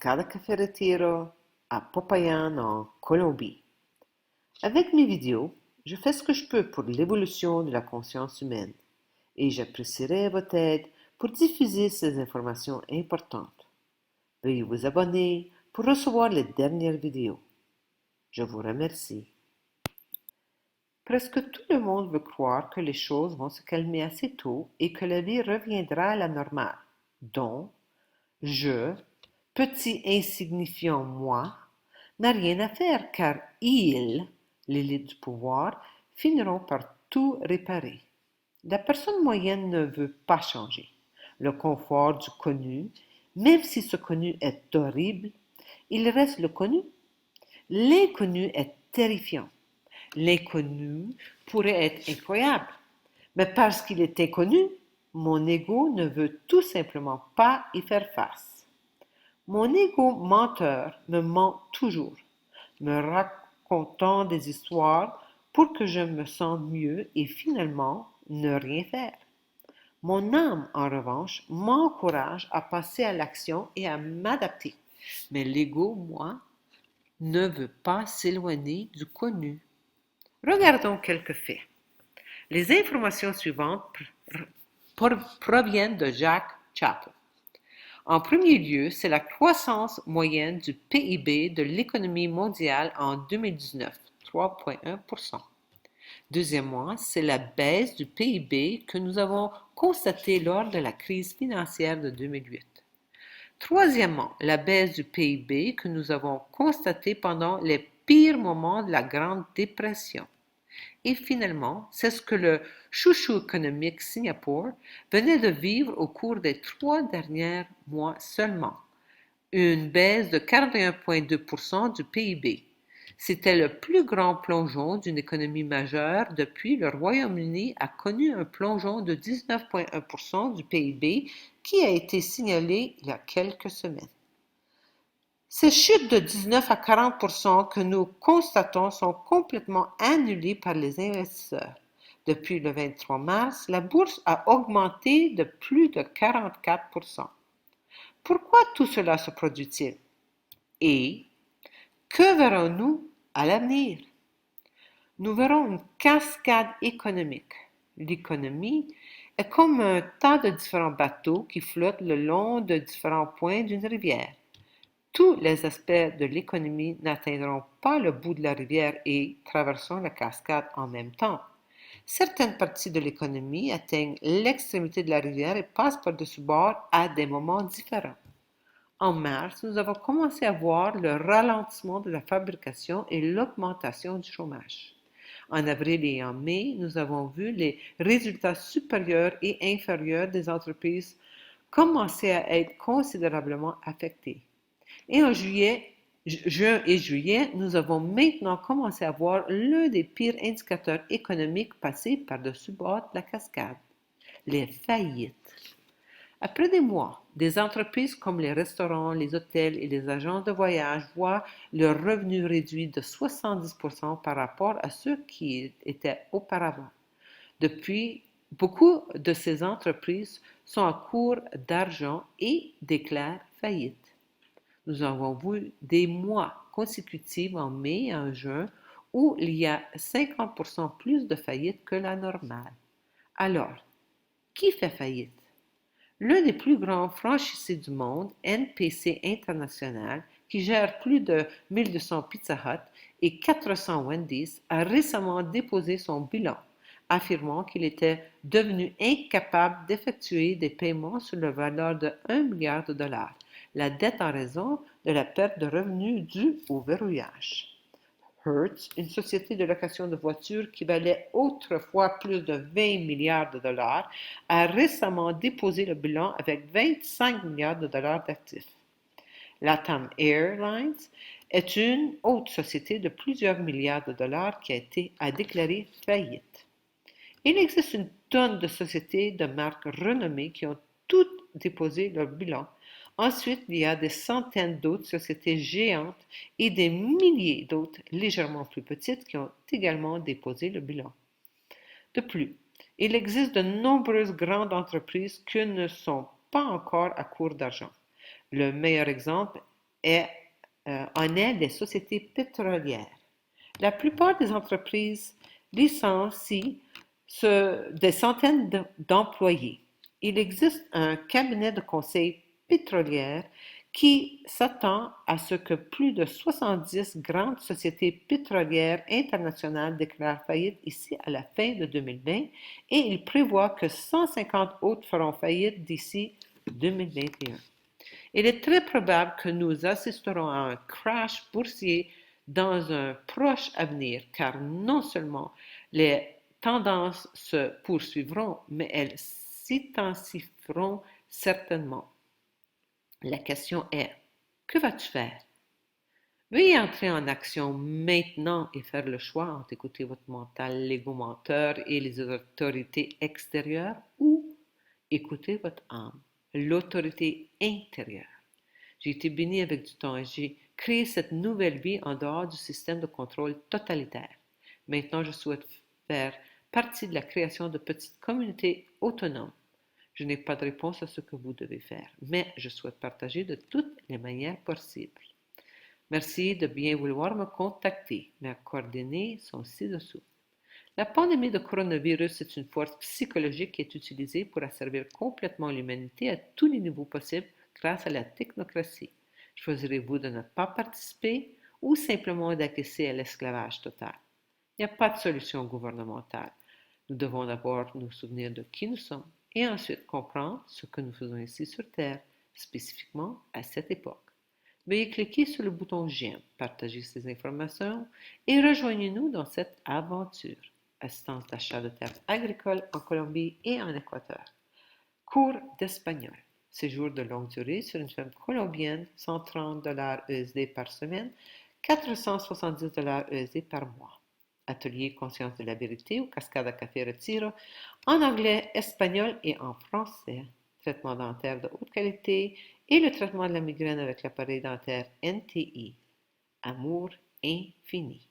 Cascada Café Retiro à Popayan en Colombie. Avec mes vidéos, je fais ce que je peux pour l'évolution de la conscience humaine et j'apprécierai votre aide pour diffuser ces informations importantes. Veuillez vous abonner pour recevoir les dernières vidéos. Je vous remercie. Presque tout le monde veut croire que les choses vont se calmer assez tôt et que la vie reviendra à la normale, dont je, petit insignifiant moi, n'a rien à faire car ils, l'élite du pouvoir, finiront par tout réparer. La personne moyenne ne veut pas changer. Le confort du connu, même si ce connu est horrible, il reste le connu. L'inconnu est terrifiant. L'inconnu pourrait être incroyable. Mais parce qu'il est inconnu, mon ego ne veut tout simplement pas y faire face. Mon ego menteur me ment toujours, me racontant des histoires pour que je me sente mieux et finalement ne rien faire. Mon âme, en revanche, m'encourage à passer à l'action et à m'adapter. Mais l'ego, moi, ne veut pas s'éloigner du connu. Regardons quelques faits. Les informations suivantes proviennent de Jacques Chappell. En premier lieu, c'est la croissance moyenne du PIB de l'économie mondiale en 2019, 3,1%. Deuxièmement, c'est la baisse du PIB que nous avons constatée lors de la crise financière de 2008. Troisièmement, la baisse du PIB que nous avons constatée pendant les pires moments de la Grande Dépression. Et finalement, c'est ce que le chouchou économique Singapour venait de vivre au cours des 3 derniers mois seulement, une baisse de 41,2% du PIB. C'était le plus grand plongeon d'une économie majeure depuis le Royaume-Uni a connu un plongeon de 19,1% du PIB qui a été signalé il y a quelques semaines. Ces chutes de 19 à 40% que nous constatons sont complètement annulées par les investisseurs. Depuis le 23 mars, la bourse a augmenté de plus de 44%. Pourquoi tout cela se produit-il? Et que verrons-nous à l'avenir? Nous verrons une cascade économique. L'économie est comme un tas de différents bateaux qui flottent le long de différents points d'une rivière. Tous les aspects de l'économie n'atteindront pas le bout de la rivière et traverseront la cascade en même temps. Certaines parties de l'économie atteignent l'extrémité de la rivière et passent par-dessus bord à des moments différents. En mars, nous avons commencé à voir le ralentissement de la fabrication et l'augmentation du chômage. En avril et en mai, nous avons vu les résultats supérieurs et inférieurs des entreprises commencer à être considérablement affectés. Et en juin et juillet, nous avons maintenant commencé à voir l'un des pires indicateurs économiques passer par-dessus bord de la cascade, les faillites. Après des mois, des entreprises comme les restaurants, les hôtels et les agences de voyage voient leurs revenus réduits de 70% par rapport à ceux qui étaient auparavant. Depuis, beaucoup de ces entreprises sont à court d'argent et déclarent faillite. Nous avons vu des mois consécutifs en mai et en juin où il y a 50% plus de faillites que la normale. Alors, qui fait faillite? L'un des plus grands franchisiers du monde, NPC International, qui gère plus de 1200 Pizza Hut et 400 Wendy's, a récemment déposé son bilan, affirmant qu'il était devenu incapable d'effectuer des paiements sur la valeur de 1 milliard de dollars, la dette en raison de la perte de revenus due au verrouillage. Hertz, une société de location de voitures qui valait autrefois plus de 20 milliards de dollars, a récemment déposé le bilan avec 25 milliards de dollars d'actifs. LATAM Airlines est une autre société de plusieurs milliards de dollars qui a déclaré faillite. Il existe une tonne de sociétés de marques renommées qui ont toutes déposé leur bilan. Ensuite, il y a des centaines d'autres sociétés géantes et des milliers d'autres légèrement plus petites qui ont également déposé le bilan. De plus, il existe de nombreuses grandes entreprises qui ne sont pas encore à court d'argent. Le meilleur exemple en est les sociétés pétrolières. La plupart des entreprises licencient des centaines d'employés. Il existe un cabinet de conseil pétrolier qui s'attend à ce que plus de 70 grandes sociétés pétrolières internationales déclarent faillite ici à la fin de 2020 et il prévoit que 150 autres feront faillite d'ici 2021. Il est très probable que nous assisterons à un crash boursier dans un proche avenir, car non seulement les tendances se poursuivront, mais elles s'intensifieront certainement. La question est, que vas-tu faire? Veuillez entrer en action maintenant et faire le choix entre écouter votre mental, l'ego menteur et les autorités extérieures ou écouter votre âme, l'autorité intérieure. J'ai été béni avec du temps et j'ai créé cette nouvelle vie en dehors du système de contrôle totalitaire. Maintenant, je souhaite faire partie de la création de petites communautés autonomes. Je n'ai pas de réponse à ce que vous devez faire, mais je souhaite partager de toutes les manières possibles. Merci de bien vouloir me contacter. Mes coordonnées sont ci-dessous. La pandémie de coronavirus est une force psychologique qui est utilisée pour asservir complètement l'humanité à tous les niveaux possibles grâce à la technocratie. Choisirez-vous de ne pas participer ou simplement d'acquiescer à l'esclavage total? Il n'y a pas de solution gouvernementale. Nous devons d'abord nous souvenir de qui nous sommes et ensuite comprendre ce que nous faisons ici sur Terre, spécifiquement à cette époque. Veuillez cliquer sur le bouton j'aime, partager ces informations et rejoignez-nous dans cette aventure. Assistance d'achat de terres agricoles en Colombie et en Équateur. Cours d'espagnol. Séjour de longue durée sur une ferme colombienne, 130 $ USD par semaine, 470 $ USD par mois. Atelier Conscience de la vérité ou Cascada Café Retiro en anglais, espagnol et en français. Traitement dentaire de haute qualité et le traitement de la migraine avec l'appareil dentaire NTI. Amour infini.